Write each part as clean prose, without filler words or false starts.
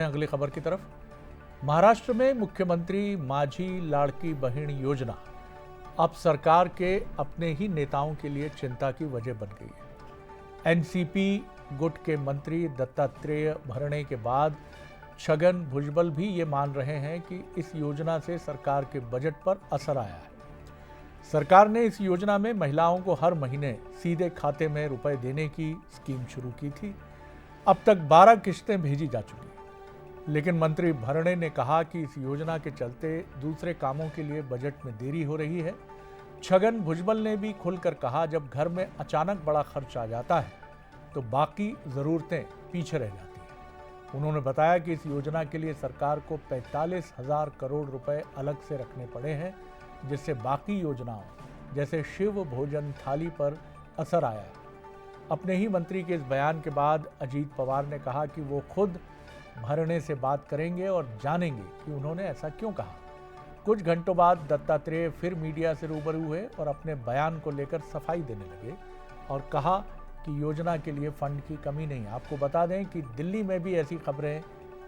अगली खबर की तरफ। महाराष्ट्र में मुख्यमंत्री माझी लाड़की बहन योजना अब सरकार के अपने ही नेताओं के लिए चिंता की वजह बन गई है। एनसीपी गुट के मंत्री दत्तात्रेय भरणे के बाद छगन भुजबल भी ये मान रहे हैं कि इस योजना से सरकार के बजट पर असर आया है। सरकार ने इस योजना में महिलाओं को हर महीने सीधे खाते में रुपए देने की स्कीम शुरू की थी। अब तक 12 किश्तें भेजी जा चुकी हैं, लेकिन मंत्री भरणे ने कहा कि इस योजना के चलते दूसरे कामों के लिए बजट में देरी हो रही है। छगन भुजबल ने भी खुलकर कहा, जब घर में अचानक बड़ा खर्च आ जाता है तो बाकी ज़रूरतें पीछे रह जाती हैं। उन्होंने बताया कि इस योजना के लिए सरकार को 45,000 करोड़ रुपए अलग से रखने पड़े हैं, जिससे बाकी योजनाओं जैसे शिव भोजन थाली पर असर आया है। अपने ही मंत्री के इस बयान के बाद अजीत पवार ने कहा कि वो खुद भरणे से बात करेंगे और जानेंगे कि उन्होंने ऐसा क्यों कहा। कुछ घंटों बाद दत्तात्रेय फिर मीडिया से रूबरू हुए और अपने बयान को लेकर सफाई देने लगे और कहा कि योजना के लिए फंड की कमी नहीं। आपको बता दें कि दिल्ली में भी ऐसी खबरें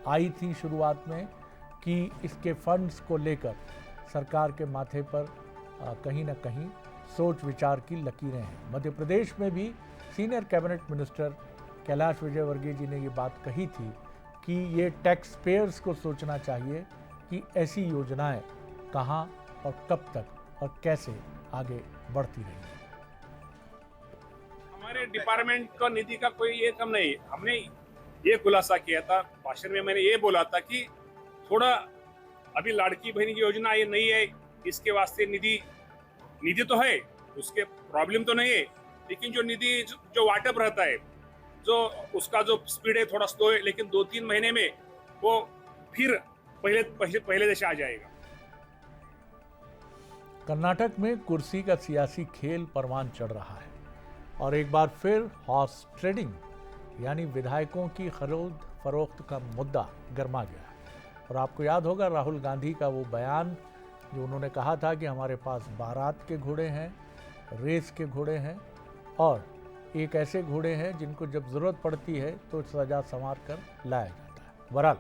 आई थी शुरुआत में कि इसके फंड्स को लेकर सरकार के माथे पर कहीं ना कहीं सोच विचार की लकीरें हैं। मध्य प्रदेश में भी senior cabinet minister Kailash Vijayvargiya ji ने ये बात कही थी कि ये टैक्स पेयर्स को सोचना चाहिए कि ऐसी योजनाएं कहां और कब तक और कैसे आगे बढ़ती रहेंगी। हमारे डिपार्टमेंट का निधि का कोई ये कम नहीं। हमने ये खुलासा किया था भाषण में, मैंने ये बोला था कि थोड़ा अभी लाड़की बहन की योजना ये नहीं है, इसके वास्ते निधि तो है, उसके प्रॉब्लम तो नहीं है, लेकिन जो निधि जो वाटअप रहता है, जो उसका जो स्पीड है थोड़ा स्लो है, लेकिन 2-3 महीने में वो फिर पहले जैसे आ जाएगा। कर्नाटक में कुर्सी का सियासी खेल परवान चढ़ रहा है और एक बार फिर हॉर्स ट्रेडिंग यानी विधायकों की खरीद फरोख्त का मुद्दा गर्मा गया है। और आपको याद होगा राहुल गांधी का वो बयान जो उन्होंने कहा था कि हमारे पास बारात के घोड़े हैं, रेस के घोड़े हैं और एक ऐसे घोड़े हैं जिनको जब ज़रूरत पड़ती है तो सजा संवार कर लाया जाता है। बहरहाल